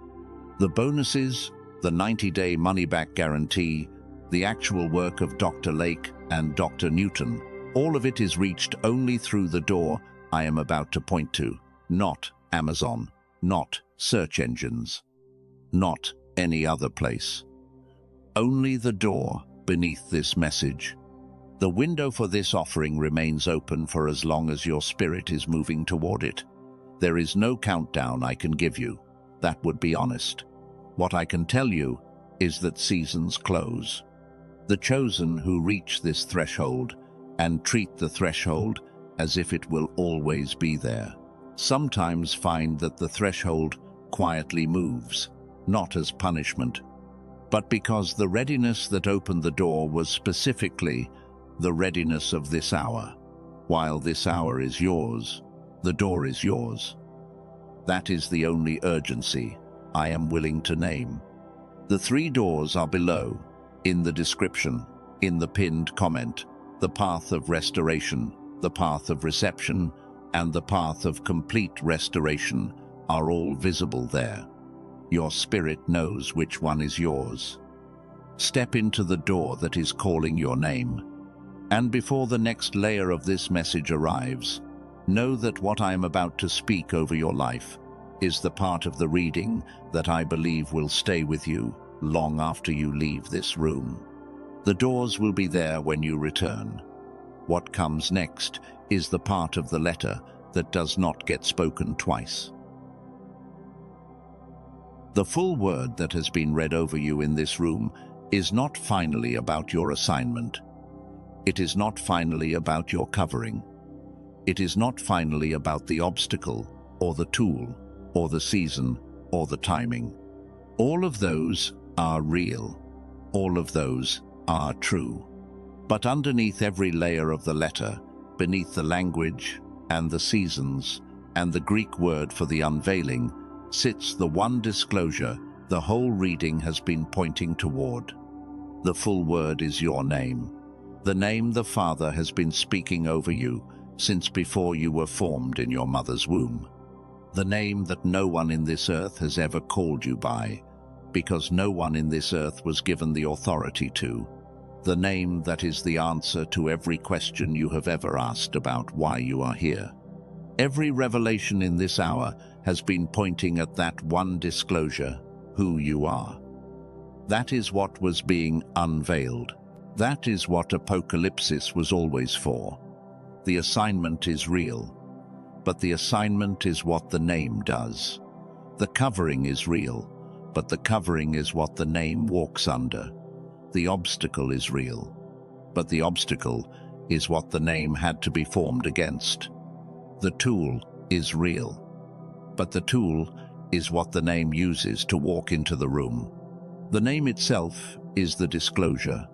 The bonuses, the 90-day money-back guarantee, the actual work of Dr. Lake and Dr. Newton, all of it is reached only through the door I am about to point to, not Amazon, not search engines, not any other place. Only the door beneath this message. The window for this offering remains open for as long as your spirit is moving toward it. There is no countdown I can give you. That would be honest. What I can tell you is that seasons close. The chosen who reach this threshold and treat the threshold as if it will always be there, sometimes find that the threshold quietly moves, not as punishment, but because the readiness that opened the door was specifically the readiness of this hour. While this hour is yours, the door is yours. That is the only urgency I am willing to name. The 3 doors are below, in the description, in the pinned comment. The path of restoration, the path of reception, and the path of complete restoration are all visible there. Your spirit knows which one is yours. Step into the door that is calling your name. And before the next layer of this message arrives, know that what I am about to speak over your life is the part of the reading that I believe will stay with you long after you leave this room. The doors will be there when you return. What comes next is the part of the letter that does not get spoken twice. The full word that has been read over you in this room is not finally about your assignment. It is not finally about your covering. It is not finally about the obstacle, or the tool, or the season, or the timing. All of those are real. All of those are true. But underneath every layer of the letter, beneath the language and the seasons and the Greek word for the unveiling, sits the one disclosure the whole reading has been pointing toward. The full word is your name, the name the Father has been speaking over you since before you were formed in your mother's womb. The name that no one in this earth has ever called you by, because no one in this earth was given the authority to. The name that is the answer to every question you have ever asked about why you are here. Every revelation in this hour has been pointing at that one disclosure, who you are. That is what was being unveiled. That is what Apocalypsis was always for. The assignment is real, but the assignment is what the name does. The covering is real, but the covering is what the name walks under. The obstacle is real, but the obstacle is what the name had to be formed against. The tool is real, but the tool is what the name uses to walk into the room. The name itself is the disclosure.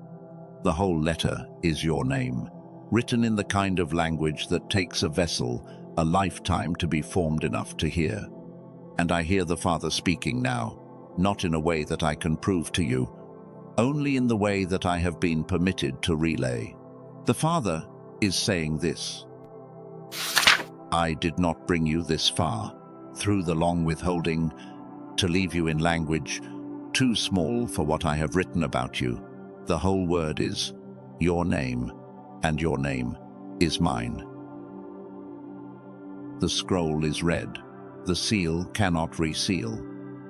The whole letter is your name, written in the kind of language that takes a vessel a lifetime to be formed enough to hear. And I hear the Father speaking now, not in a way that I can prove to you, only in the way that I have been permitted to relay. The Father is saying this: I did not bring you this far, through the long withholding, to leave you in language too small for what I have written about you. The whole word is your name, and your name is mine. The scroll is read, the seal cannot reseal,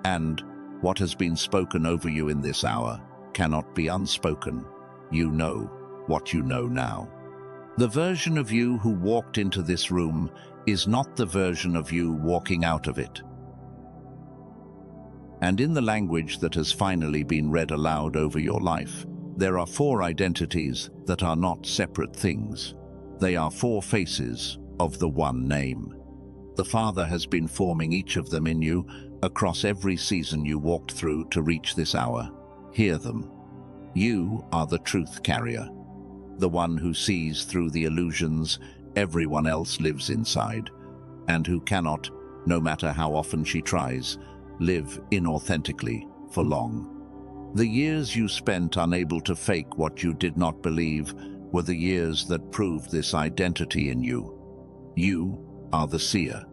and what has been spoken over you in this hour cannot be unspoken. You know what you know now. The version of you who walked into this room is not the version of you walking out of it. And in the language that has finally been read aloud over your life, there are 4 identities that are not separate things. They are 4 faces of the one name. The Father has been forming each of them in you across every season you walked through to reach this hour. Hear them. You are the truth carrier, the one who sees through the illusions everyone else lives inside, and who cannot, no matter how often she tries, live inauthentically for long. The years you spent unable to fake what you did not believe were the years that proved this identity in you. You are the seer,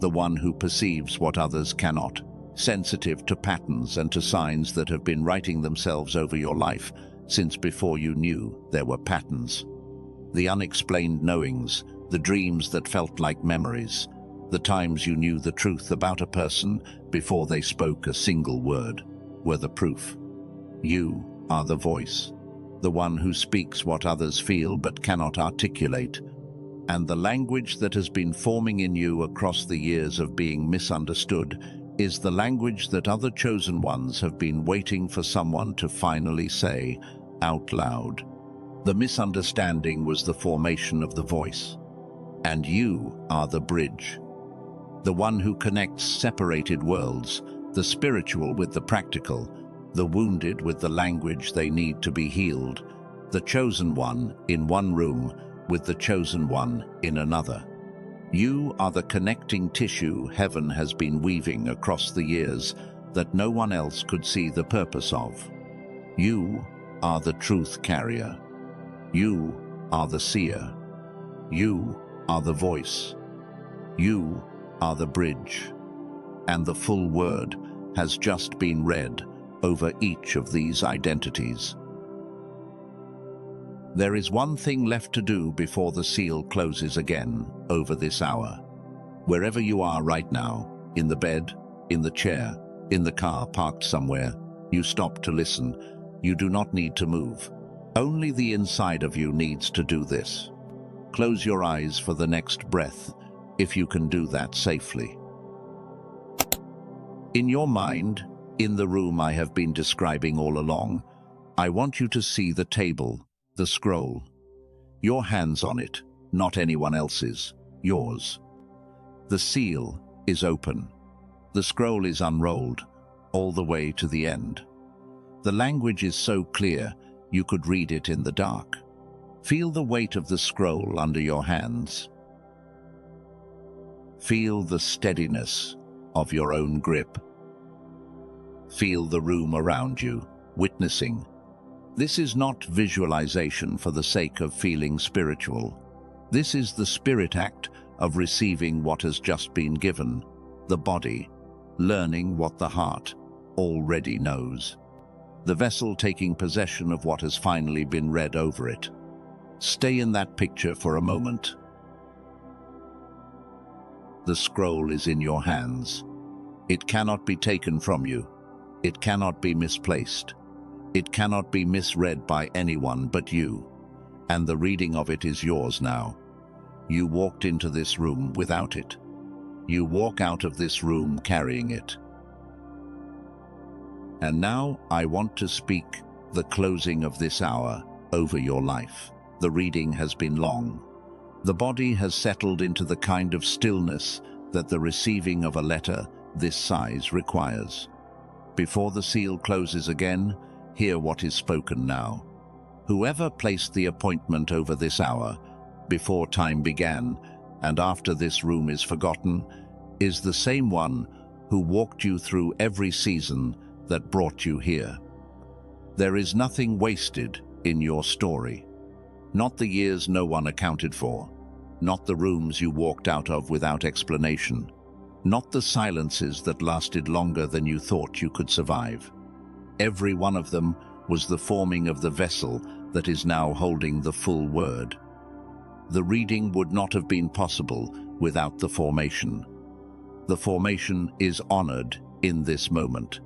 the one who perceives what others cannot, sensitive to patterns and to signs that have been writing themselves over your life since before you knew there were patterns. The unexplained knowings, the dreams that felt like memories, the times you knew the truth about a person before they spoke a single word, were the proof. You are the voice, the one who speaks what others feel but cannot articulate, and the language that has been forming in you across the years of being misunderstood is the language that other chosen ones have been waiting for someone to finally say out loud. The misunderstanding was the formation of the voice, and you are the bridge, the one who connects separated worlds, the spiritual with the practical, the wounded with the language they need to be healed, the chosen one in one room with the chosen one in another. You are the connecting tissue heaven has been weaving across the years that no one else could see the purpose of. You are the truth carrier. You are the seer. You are the voice. You are the bridge. And the full word has just been read over each of these identities. There is one thing left to do before the seal closes again over this hour. Wherever you are right now, in the bed, in the chair, in the car parked somewhere, you stop to listen. You do not need to move. Only the inside of you needs to do this. Close your eyes for the next breath, if you can do that safely. In your mind, in the room I have been describing all along, I want you to see the table, the scroll. Your hands on it, not anyone else's, yours. The seal is open. The scroll is unrolled, all the way to the end. The language is so clear, you could read it in the dark. Feel the weight of the scroll under your hands. Feel the steadiness of your own grip. Feel the room around you, witnessing. This is not visualization for the sake of feeling spiritual. This is the spirit act of receiving what has just been given, the body, learning what the heart already knows. The vessel taking possession of what has finally been read over it. Stay in that picture for a moment. The scroll is in your hands. It cannot be taken from you. It cannot be misplaced. It cannot be misread by anyone but you. And the reading of it is yours now. You walked into this room without it. You walk out of this room carrying it. And now I want to speak the closing of this hour over your life. The reading has been long. The body has settled into the kind of stillness that the receiving of a letter this size requires. Before the seal closes again, hear what is spoken now. Whoever placed the appointment over this hour, before time began, and after this room is forgotten, is the same one who walked you through every season that brought you here. There is nothing wasted in your story. Not the years no one accounted for. Not the rooms you walked out of without explanation. Not the silences that lasted longer than you thought you could survive. Every one of them was the forming of the vessel that is now holding the full word. The reading would not have been possible without the formation. The formation is honored in this moment.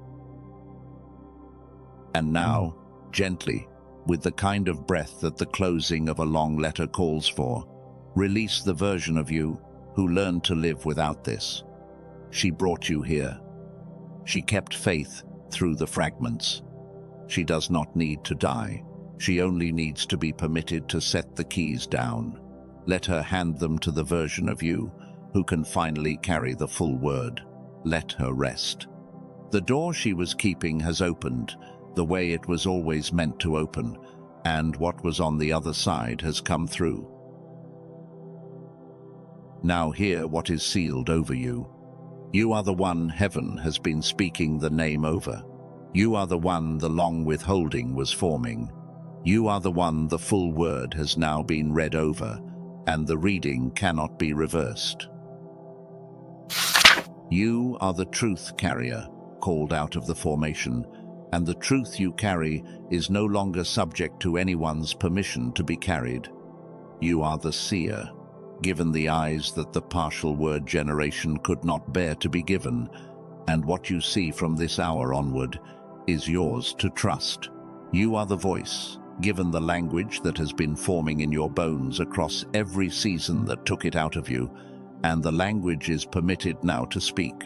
And now, gently, with the kind of breath that the closing of a long letter calls for, release the version of you who learned to live without this. She brought you here. She kept faith through the fragments. She does not need to die. She only needs to be permitted to set the keys down. Let her hand them to the version of you who can finally carry the full word. Let her rest. The door she was keeping has opened, the way it was always meant to open, and what was on the other side has come through. Now hear what is sealed over you. You are the one heaven has been speaking the name over. You are the one the long withholding was forming. You are the one the full word has now been read over, and the reading cannot be reversed. You are the truth carrier, called out of the formation, and the truth you carry is no longer subject to anyone's permission to be carried. You are the seer, given the eyes that the partial word generation could not bear to be given, and what you see from this hour onward is yours to trust. You are the voice, given the language that has been forming in your bones across every season that took it out of you, and the language is permitted now to speak.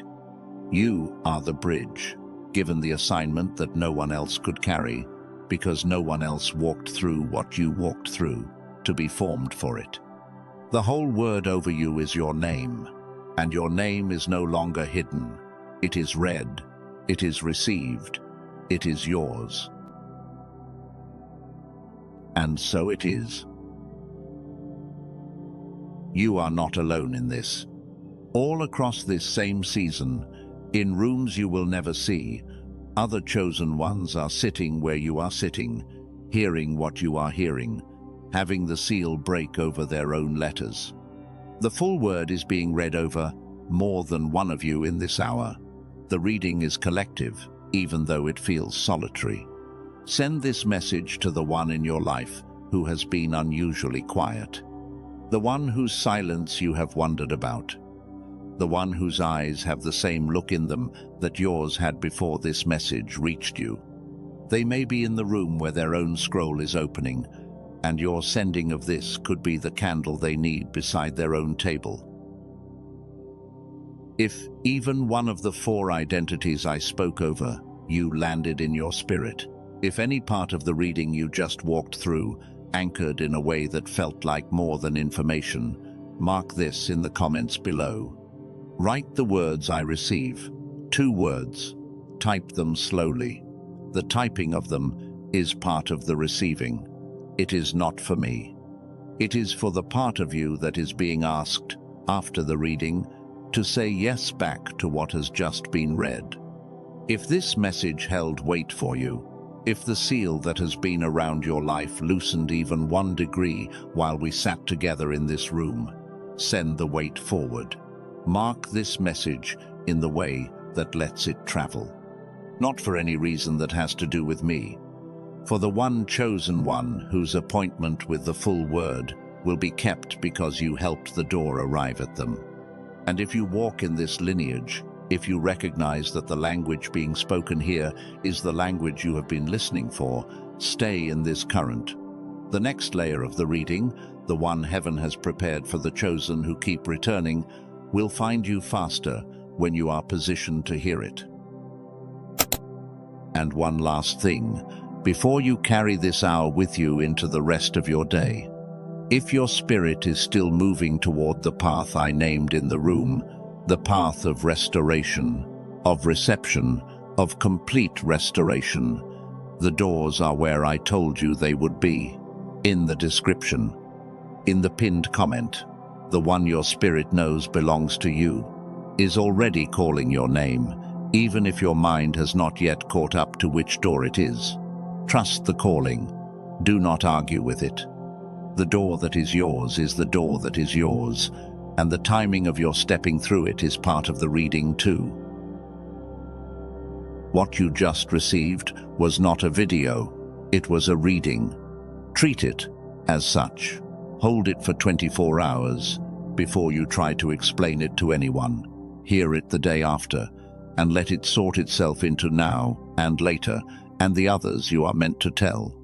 You are the bridge, given the assignment that no one else could carry, because no one else walked through what you walked through, to be formed for it. The whole word over you is your name, and your name is no longer hidden. It is read, it is received, it is yours. And so it is. You are not alone in this. All across this same season, in rooms you will never see, other chosen ones are sitting where you are sitting, hearing what you are hearing, having the seal break over their own letters. The full word is being read over more than one of you in this hour. The reading is collective, even though it feels solitary. Send this message to the one in your life who has been unusually quiet, the one whose silence you have wondered about, the one whose eyes have the same look in them that yours had before this message reached you. They may be in the room where their own scroll is opening, and your sending of this could be the candle they need beside their own table. If even one of the 4 identities I spoke over, you landed in your spirit, if any part of the reading you just walked through anchored in a way that felt like more than information, mark this in the comments below. Write the words I receive, 2 words. Type them slowly. The typing of them is part of the receiving. It is not for me. It is for the part of you that is being asked, after the reading, to say yes back to what has just been read. If this message held weight for you, if the seal that has been around your life loosened even 1 degree while we sat together in this room, send the weight forward. Mark this message in the way that lets it travel. Not for any reason that has to do with me. For the one chosen one whose appointment with the full word will be kept because you helped the door arrive at them. And if you walk in this lineage, if you recognize that the language being spoken here is the language you have been listening for, stay in this current. The next layer of the reading, the one heaven has prepared for the chosen who keep returning, will find you faster when you are positioned to hear it. And one last thing, before you carry this hour with you into the rest of your day, if your spirit is still moving toward the path I named in the room, the path of restoration, of reception, of complete restoration, the doors are where I told you they would be, in the description, in the pinned comment. The one your spirit knows belongs to you, is already calling your name, even if your mind has not yet caught up to which door it is. Trust the calling. Do not argue with it. The door that is yours is the door that is yours, and the timing of your stepping through it is part of the reading too. What you just received was not a video, it was a reading. Treat it as such. Hold it for 24 hours before you try to explain it to anyone. Hear it the day after, and let it sort itself into now and later, and the others you are meant to tell.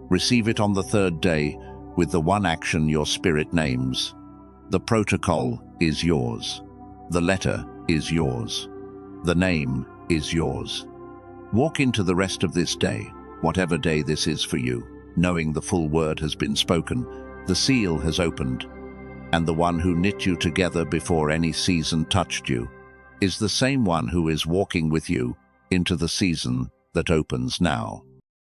Receive it on the 3rd day with the one action your spirit names. The protocol is yours. The letter is yours. The name is yours. Walk into the rest of this day, whatever day this is for you, knowing the full word has been spoken, the seal has opened, and the one who knit you together before any season touched you is the same one who is walking with you into the season that opens now.